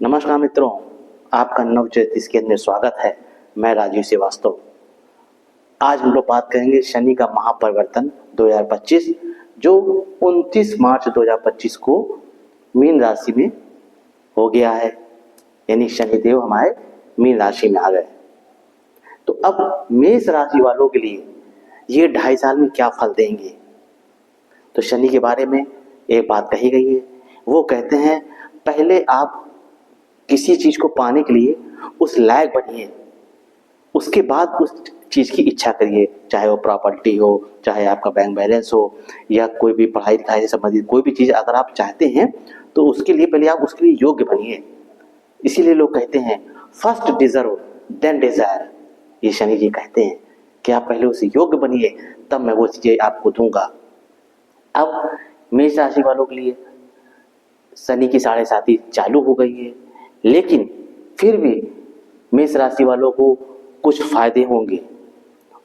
नमस्कार मित्रों, आपका नव ज्योतिष केंद्र में स्वागत है। मैं राजीव श्रीवास्तव। आज हम लोग बात करेंगे शनि का महापरिवर्तन 2025 जो 29 मार्च 2025 को मीन राशि में हो गया है। यानी शनिदेव हमारे मीन राशि में आ गए। तो अब मेष राशि वालों के लिए ये 2.5 साल में क्या फल देंगे, तो शनि के बारे में एक बात कही गई है। वो कहते हैं पहले आप किसी चीज को पाने के लिए उस लायक बनिए, उसके बाद उस चीज की इच्छा करिए, चाहे वो प्रॉपर्टी हो, चाहे आपका बैंक बैलेंस हो, या कोई भी पढ़ाई लिखाई से संबंधित कोई भी चीज अगर आप चाहते हैं तो उसके लिए पहले आप उसके लिए योग्य बनिए। इसीलिए लोग कहते हैं फर्स्ट डिजर्व देन डिजायर। ये शनि जी कहते हैं कि आप पहले उसे योग्य बनिए, तब मैं वो चीजें आपको दूंगा। अब मेष राशि वालों के लिए शनि की 7.5 चालू हो गई है, लेकिन फिर भी मेष राशि वालों को कुछ फायदे होंगे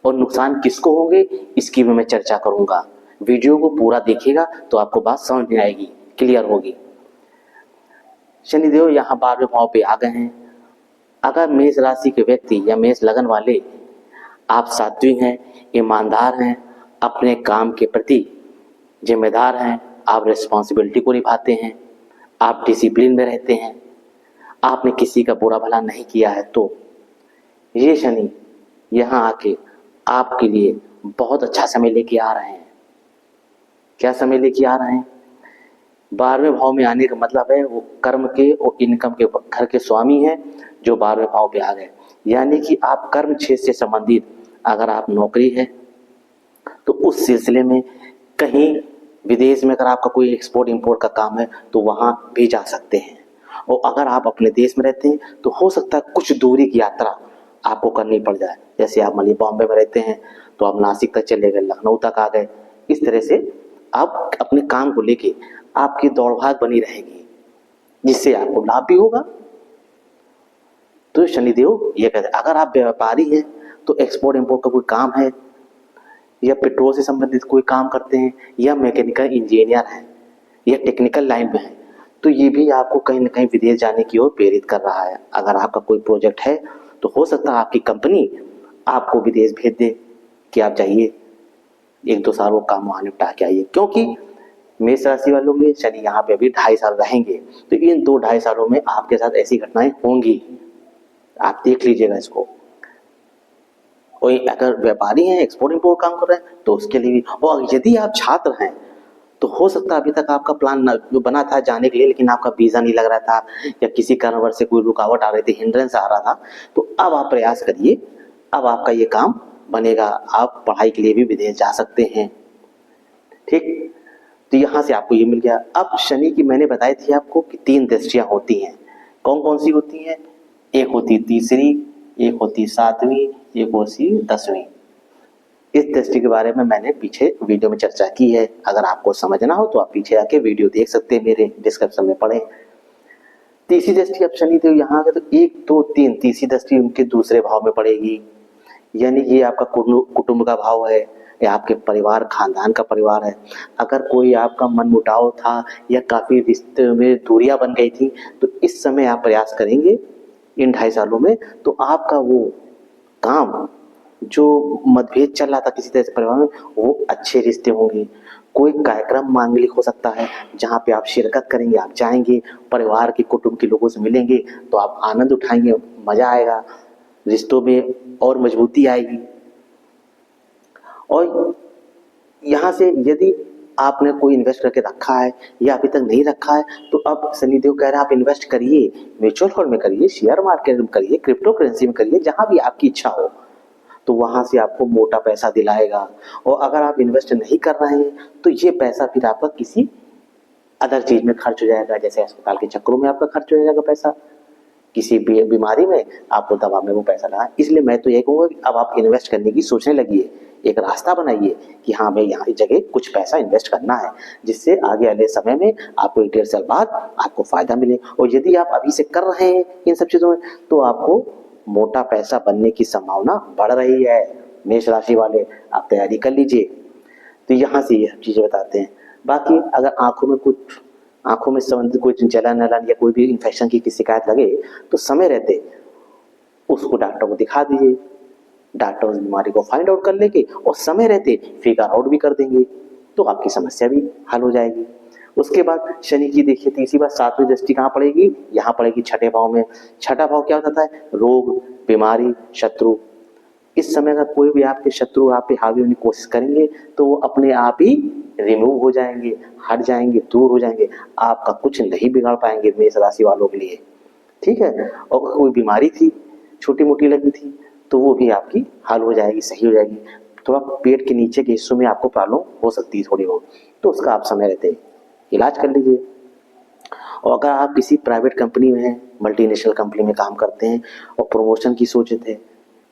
और नुकसान किसको होंगे इसकी भी मैं चर्चा करूंगा। वीडियो को पूरा देखिएगा तो आपको बात समझ में आएगी, क्लियर होगी। शनिदेव यहाँ 12वें भाव पे आ गए हैं। अगर मेष राशि के व्यक्ति या मेष लगन वाले आप सात्विक हैं, ईमानदार हैं, अपने काम के प्रति जिम्मेदार हैं, आप रिस्पॉन्सिबिलिटी को निभाते हैं, आप डिसिप्लिन में रहते हैं, आपने किसी का बुरा भला नहीं किया है, तो ये शनि यहाँ आके आपके लिए बहुत अच्छा समय लेके आ रहे हैं। क्या समय लेके आ रहे हैं? 12वें भाव में आने का मतलब है वो कर्म के और इनकम के घर के स्वामी हैं जो 12वें भाव पे आ गए। यानी कि आप कर्म क्षेत्र से संबंधित अगर आप नौकरी है तो उस सिलसिले में कहीं विदेश में अगर आपका कोई एक्सपोर्ट इंपोर्ट का काम है तो वहां भी जा सकते हैं। और अगर आप अपने देश में रहते हैं तो हो सकता है कुछ दूरी की यात्रा आपको करनी पड़ जाए। जैसे आप मान लीजिए बॉम्बे में रहते हैं तो आप नासिक तक चले गए, लखनऊ तक आ गए। इस तरह से आप अपने काम को लेके आपकी दौड़ भाग बनी रहेगी, जिससे आपको लाभ भी होगा। तो शनिदेव ये कहते हैं अगर आप व्यापारी हैं तो एक्सपोर्ट इंपोर्ट का कोई काम है, या पेट्रोल से संबंधित कोई काम करते हैं, या मैकेनिकल इंजीनियर हैं, या टेक्निकल लाइन में है, तो ये भी आपको कहीं ना कहीं विदेश जाने की ओर प्रेरित कर रहा है। अगर आपका कोई प्रोजेक्ट है तो हो सकता है आपकी कंपनी आपको विदेश भेज दे कि आप जाइए 1-2 साल वो काम वहां निपटा के आइए। क्योंकि मेष राशि वालों में शनि यहाँ पे अभी 2.5 साल रहेंगे, तो इन 2-2.5 सालों में आपके साथ ऐसी घटनाएं होंगी, आप देख लीजिएगा इसको। और अगर व्यापारी हैं, एक्सपोर्ट इंपोर्ट काम कर रहे हैं तो उसके लिए भी, और यदि आप छात्र हैं तो हो सकता है अभी तक आपका प्लान बना था जाने के लिए, लेकिन आपका वीजा नहीं लग रहा था या किसी कारणवश से कोई रुकावट आ रही थी, हिंड्रेंस आ रहा था, तो अब आप प्रयास करिए, अब आपका ये काम बनेगा, आप पढ़ाई के लिए भी विदेश जा सकते हैं। ठीक, तो यहाँ से आपको ये मिल गया। अब शनि की मैंने बताई थी आपको कि 3 दृष्टियां होती हैं। कौन कौन सी होती हैं? एक होती तीसरी, एक होती 7वीं, एक होती 10वीं। इस दृष्टि के बारे में मैंने पीछे वीडियो में चर्चा की है। अगर आपको समझना हो तो आप पीछे आके वीडियो देख सकते हैं, मेरे डिस्क्रिप्शन में पढ़ें। तीसरी दृष्टि अब शनिदेव यहाँ आ गए तो 1, 2, 3 तीसरी दृष्टि उनके दूसरे भाव में पड़ेगी। यानी ये आपका कुटुंब का भाव है, या आपके परिवार खानदान का परिवार है। अगर कोई आपका मन मुटाव था या काफी रिश्ते में दूरियां बन गई थी, तो इस समय आप प्रयास करेंगे इन 2.5 सालों में, तो आपका वो काम जो मतभेद चल रहा था किसी तरह से परिवार में, वो अच्छे रिश्ते होंगे। कोई कार्यक्रम मांगलिक हो सकता है जहाँ पे आप शिरकत करेंगे, आप जाएंगे, परिवार के कुटुंब के लोगों से मिलेंगे तो आप आनंद उठाएंगे, मजा आएगा, रिश्तों में और मजबूती आएगी। और यहाँ से यदि आपने कोई इन्वेस्ट करके रखा है या अभी तक नहीं रखा है, तो अब शनिदेव कह रहे हैं आप इन्वेस्ट करिए, म्यूचुअल फंड में करिए, शेयर मार्केट में करिए, क्रिप्टो करेंसी में करिए, जहां भी आपकी इच्छा हो, तो वहां से आपको मोटा पैसा दिलाएगा। और अगर आप इन्वेस्ट नहीं कर रहे हैं तो ये पैसा फिर आपका किसी अदर चीज में खर्च हो जाएगा, जैसे अस्पताल के चक्रों में आपका खर्च हो जाएगा पैसा, किसी बीमारी में आपको दवा में वो पैसा लगा। इसलिए मैं तो ये कहूँगा कि अब आप इन्वेस्ट करने की सोचने लगिए, एक रास्ता बनाइए कि हाँ मैं यहाँ इस जगह कुछ पैसा इन्वेस्ट करना है, जिससे आगे वाले समय में आपको 1-1.5 साल बाद आपको फायदा मिले। और यदि आप अभी से कर रहे हैं इन सब चीजों में तो आपको मोटा पैसा बनने की संभावना बढ़ रही है। मेष राशि वाले आप तैयारी कर लीजिए। तो यहाँ से ये चीजें बताते हैं। बाकी अगर आंखों में कुछ आंखों में संबंधित कोई जलन नलन या कोई भी इन्फेक्शन की शिकायत लगे तो समय रहते उसको डॉक्टर को दिखा दीजिए। डॉक्टर उस बीमारी को फाइंड आउट कर लेंगे और समय रहते फिगर आउट भी कर देंगे, तो आपकी समस्या भी हल हो जाएगी। उसके बाद शनि की देखिए तीसरी बात, सातवीं दृष्टि कहाँ पड़ेगी, यहाँ पड़ेगी छठे भाव में। छठा भाव क्या होता है, रोग, बीमारी, शत्रु। इस समय अगर कोई भी आपके शत्रु आप पे हावी होने की कोशिश करेंगे तो वो अपने आप ही रिमूव हो जाएंगे, हट जाएंगे, दूर हो जाएंगे, आपका कुछ नहीं बिगाड़ पाएंगे मेष राशि वालों के लिए, ठीक है। और कोई बीमारी थी छोटी मोटी लगी थी तो वो भी आपकी हल हो जाएगी, सही हो जाएगी। थोड़ा पेट के नीचे के हिस्सों में आपको प्रॉब्लम हो सकती है थोड़ी बहुत, तो उसका आप समय रहते इलाज कर लीजिए। और अगर आप किसी प्राइवेट कंपनी में हैं, मल्टीनेशनल कंपनी में काम करते हैं और प्रमोशन की सोचे थे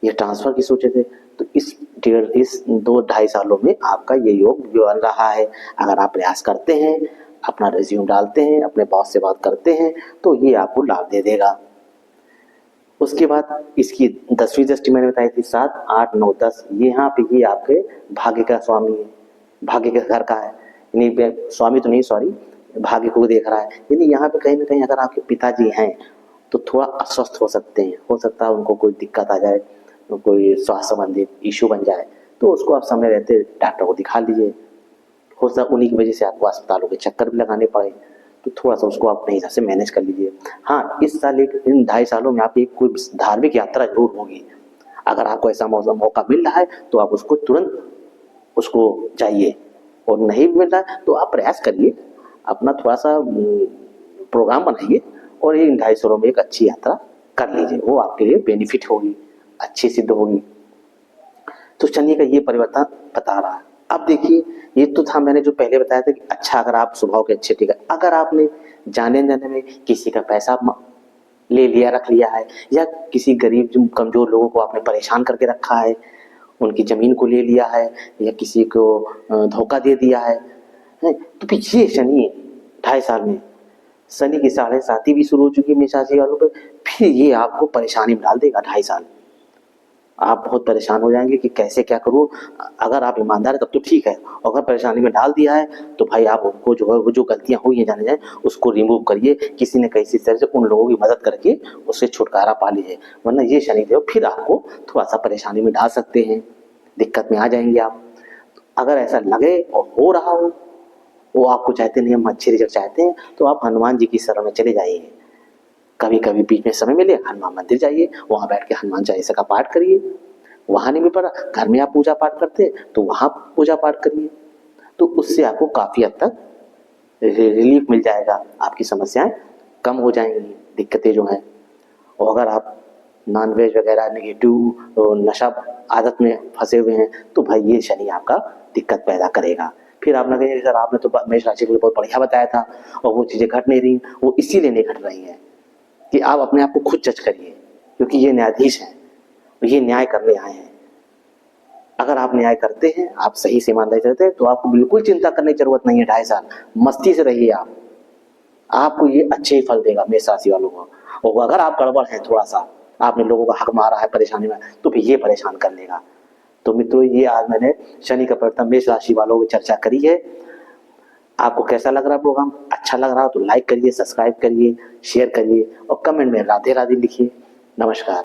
या ट्रांसफर की सोचे थे, तो इस 2-2.5 सालों में आपका ये योग बन रहा है। अगर आप प्रयास करते हैं, अपना रिज्यूम डालते हैं, अपने बॉस से बात करते हैं, तो ये आपको लाभ दे देगा। उसके बाद इसकी 10वीं दृष्टि मैंने बताई थी, 7, 8, 9, 10, यहाँ पे ये आपके भाग्य का स्वामी है, भाग्य के घर का है, यानी स्वामी तो नहीं, सॉरी, भाग्य को देख रहा है। यानी यहाँ पे कहीं ना कहीं अगर आपके पिताजी हैं तो थोड़ा अस्वस्थ हो सकते हैं, हो सकता है उनको कोई दिक्कत आ जाए, कोई स्वास्थ्य संबंधित इश्यू बन जाए, तो उसको आप समय रहते डॉक्टर को दिखा लीजिए। हो सकता उन्हीं की वजह से आपको अस्पतालों के चक्कर भी लगाने पड़े, तो थोड़ा सा उसको आप अपने हिसाब से मैनेज कर लीजिए। हाँ, इस साल इन 2.5 सालों में आपकी कोई धार्मिक यात्रा जरूर होगी। अगर आपको ऐसा मौका मिल रहा है तो आप उसको तुरंत उसको जाइए, और नहीं मिल रहा है तो आप प्रयास करिए, अपना थोड़ा सा प्रोग्राम बनाइए और इन 2.5 सालों में एक अच्छी यात्रा कर लीजिए, वो आपके लिए बेनिफिट होगी, अच्छी सिद्ध होगी। तो शनि का ये परिवर्तन बता रहा है। अब देखिए, ये तो था मैंने जो पहले बताया था कि अच्छा अगर आप स्वभाव के अच्छे, ठीक है। अगर आपने जाने जाने में किसी का पैसा ले लिया, रख लिया है, या किसी गरीब कमजोर लोगों को आपने परेशान करके रखा है, उनकी जमीन को ले लिया है, या किसी को धोखा दे दिया है, तो पीछे शनि 2.5 साल में शनि की 7.5 भी शुरू हो चुकी है मेष राशि वालों पे, फिर ये आपको परेशानी में डाल देगा 2.5 साल। आप बहुत परेशान हो जाएंगे कि कैसे क्या करूं। अगर आप ईमानदार है तब तो ठीक है, अगर परेशानी में डाल दिया है तो भाई आप उनको जो है वो जो गलतियां हुई हैं जाने जाए उसको रिमूव करिए, किसी न किसी तरह से उन लोगों की मदद करके उससे छुटकारा पा लीजिए, वरना ये शनिदेव फिर आपको थोड़ा सा परेशानी में डाल सकते हैं, दिक्कत में आ जाएंगे आप। अगर ऐसा लगे और हो रहा हो, वो आपको चाहते नहीं, हम अच्छे रिजल्ट चाहते हैं, तो आप हनुमान जी की शरण में चले जाइए। कभी कभी बीच में समय मिले हनुमान मंदिर जाइए, वहां बैठ के हनुमान चालीसा का पाठ करिए। वहां नहीं मिल पड़ा, घर में आप पूजा पाठ करते हैं तो वहां पूजा पाठ करिए, तो उससे आपको काफी हद तक रिलीफ मिल जाएगा, आपकी समस्याएं कम हो जाएंगी, दिक्कतें जो हैं। और अगर आप नॉनवेज वगैरह नेगेटिव नशा आदत में फंसे हुए हैं तो भाई ये शनि आपका दिक्कत पैदा करेगा। फिर आप ना कहेंगे सर आपने तो मेष राशि को बहुत बढ़िया बताया था और वो चीजें घट नहीं रही, वो इसीलिए नहीं घट रही हैं कि आप अपने आप को खुद जज करिए, क्योंकि ये न्यायाधीश हैं, ये न्याय करने आए हैं। अगर आप न्याय करते हैं, आप सही से ईमानदारी करते हैं, तो आपको बिल्कुल चिंता करने की जरूरत नहीं है। 2.5 साल मस्ती से रहिए आप, आपको ये अच्छे ही फल देगा मेष राशि वालों को। और अगर आप गड़बड़ है, थोड़ा सा आपने लोगों का हक मारा है परेशानी में, तो फिर ये परेशान कर लेगा। तो मित्रों, ये आज मैंने शनि का परिवर्तन मेष राशि वालों की चर्चा करी है। आपको कैसा लग रहा प्रोग्राम? अच्छा लग रहा हो तो लाइक करिए, सब्सक्राइब करिए, शेयर करिए और कमेंट में राधे राधे लिखिए। नमस्कार।